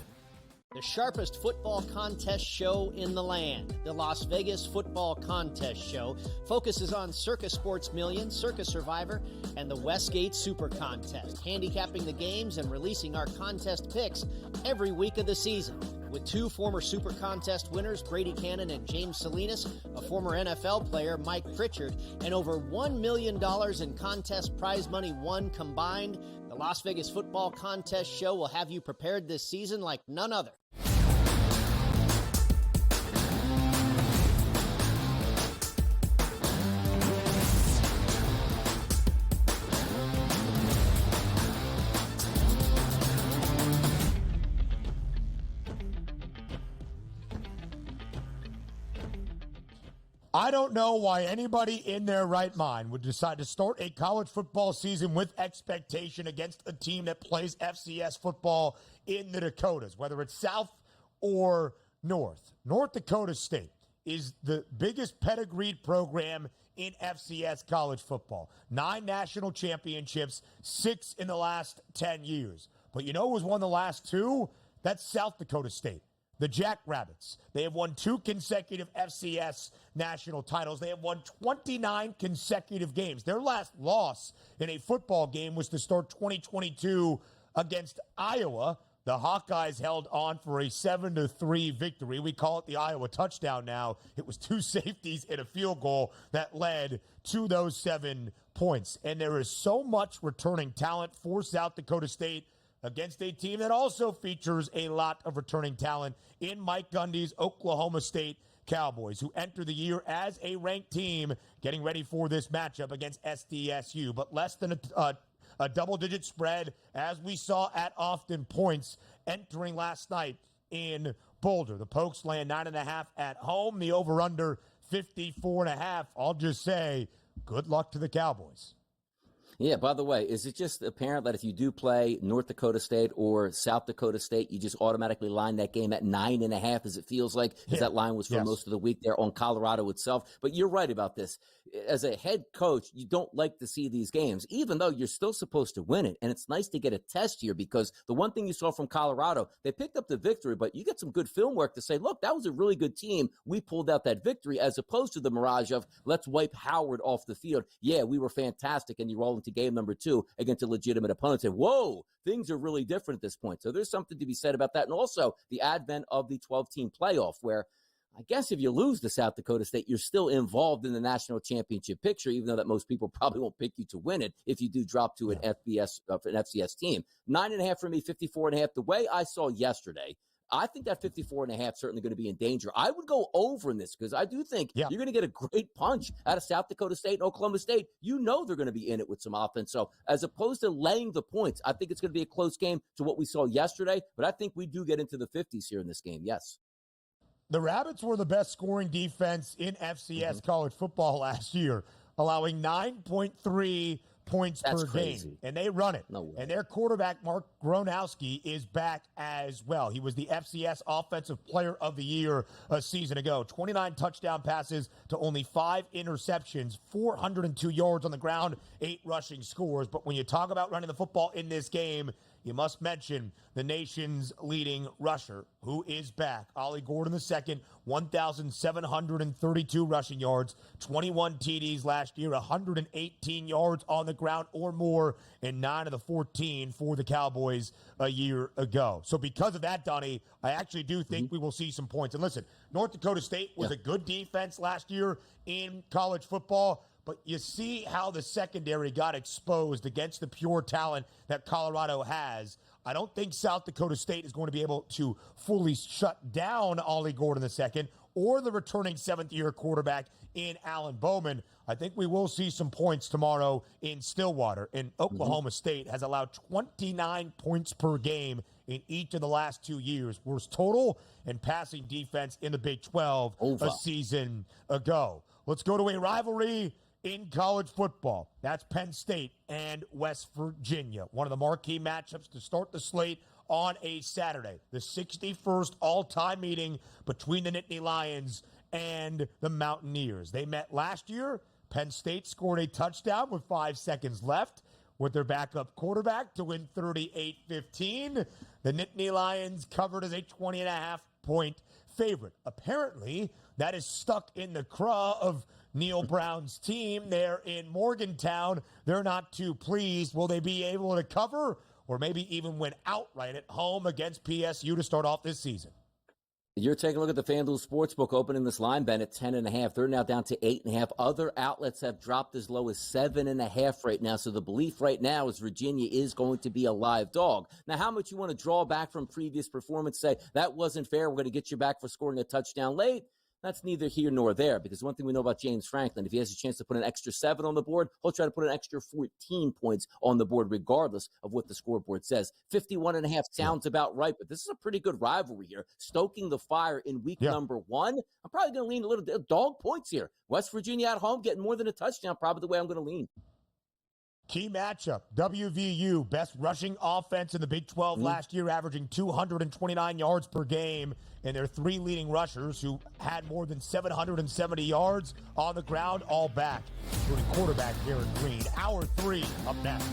The sharpest football contest show in the land, the Las Vegas Football Contest Show, focuses on Circus Sports Million, Circus Survivor, and the Westgate Super Contest, handicapping the games and releasing our contest picks every week of the season. With 2 former Super Contest winners, Brady Cannon and James Salinas, a former NFL player, Mike Pritchard, and over $1 million in contest prize money won combined, the Las Vegas Football Contest Show will have you prepared this season like none other. I don't know why anybody in their right mind would decide to start a college football season with expectation against a team that plays FCS football in the Dakotas, whether it's South or North. North Dakota State is the biggest pedigreed program in FCS college football. 9 national championships, 6 in the last 10 years. But you know who has won the last 2? That's South Dakota State. The Jackrabbits. They have won 2 consecutive FCS national titles. They have won 29 consecutive games. Their last loss in a football game was to start 2022 against Iowa. The Hawkeyes held on for a 7-3 victory. We call it the Iowa touchdown now. It was 2 safeties and a field goal that led to those 7 points. And there is so much returning talent for South Dakota State against a team that also features a lot of returning talent in Mike Gundy's Oklahoma State Cowboys, who enter the year as a ranked team, getting ready for this matchup against SDSU. But less than a double-digit spread, as we saw at Often Points entering last night in Boulder. The Pokes land 9.5 at home. The over-under 54.5. I'll just say, good luck to the Cowboys. Yeah, by the way, is it just apparent that if you do play North Dakota State or South Dakota State, you just automatically line that game at 9.5, as it feels like, because that line was for most of the week there on Colorado itself? But you're right about this. As a head coach, you don't like to see these games, even though you're still supposed to win it. And it's nice to get a test here, because the one thing you saw from Colorado, they picked up the victory, but you get some good film work to say, look, that was a really good team. We pulled out that victory, as opposed to the mirage of let's wipe Howard off the field. Yeah, we were fantastic, and you roll into game number 2 against a legitimate opponent. And whoa, things are really different at this point. So there's something to be said about that. And also the advent of the 12-team playoff, where I guess if you lose to South Dakota State, you're still involved in the national championship picture, even though that most people probably won't pick you to win it if you do drop to an FCS team. 9.5 for me, 54.5. The way I saw yesterday, I think that 54.5 certainly going to be in danger. I would go over in this, because I do think you're going to get a great punch out of South Dakota State and Oklahoma State. You know they're going to be in it with some offense. So as opposed to laying the points, I think it's going to be a close game to what we saw yesterday. But I think we do get into the 50s here in this game. Yes. The Rabbits were the best scoring defense in FCS college football last year, allowing 9.3 points per game, and they run it. No way. And their quarterback, Mark Gronowski, is back as well. He was the FCS Offensive Player of the Year a season ago. 29 touchdown passes to only 5 interceptions, 402 yards on the ground, 8 rushing scores. But when you talk about running the football in this game, you must mention the nation's leading rusher, who is back. Ollie Gordon II, 1,732 rushing yards, 21 TDs last year, 118 yards on the ground or more, and 9 of the 14 for the Cowboys a year ago. So because of that, Donnie, I actually do think we will see some points. And listen, North Dakota State was a good defense last year in college football, but you see how the secondary got exposed against the pure talent that Colorado has. I don't think South Dakota State is going to be able to fully shut down Ollie Gordon II or the returning 7th-year quarterback in Alan Bowman. I think we will see some points tomorrow in Stillwater. And Oklahoma State has allowed 29 points per game in each of the last 2 years. Worst total and passing defense in the Big 12 a season ago. Let's go to a rivalry in college football. That's Penn State and West Virginia. One of the marquee matchups to start the slate on a Saturday. The 61st all-time meeting between the Nittany Lions and the Mountaineers. They met last year. Penn State scored a touchdown with 5 seconds left with their backup quarterback to win 38-15. The Nittany Lions covered as a 20.5-point favorite. Apparently, that is stuck in the craw of Neil Brown's team there in Morgantown. They're not too pleased. Will they be able to cover or maybe even win outright at home against PSU to start off this season? You're taking a look at the FanDuel Sportsbook opening this line, Ben, at 10.5. They're now down to 8.5. Other outlets have dropped as low as 7.5 right now. So the belief right now is Virginia is going to be a live dog. Now, how much you want to draw back from previous performance, say that wasn't fair, we're going to get you back for scoring a touchdown late? That's neither here nor there, because one thing we know about James Franklin, if he has a chance to put an extra 7 on the board, he'll try to put an extra 14 points on the board, regardless of what the scoreboard says. 51.5 sounds about right, but this is a pretty good rivalry here. Stoking the fire in week number 1. I'm probably going to lean a little dog points here. West Virginia at home getting more than a touchdown, probably the way I'm going to lean. Key matchup, WVU, best rushing offense in the Big 12 last year, averaging 229 yards per game, and their 3 leading rushers who had more than 770 yards on the ground, all back, including quarterback Garrett Green. Hour 3 up next.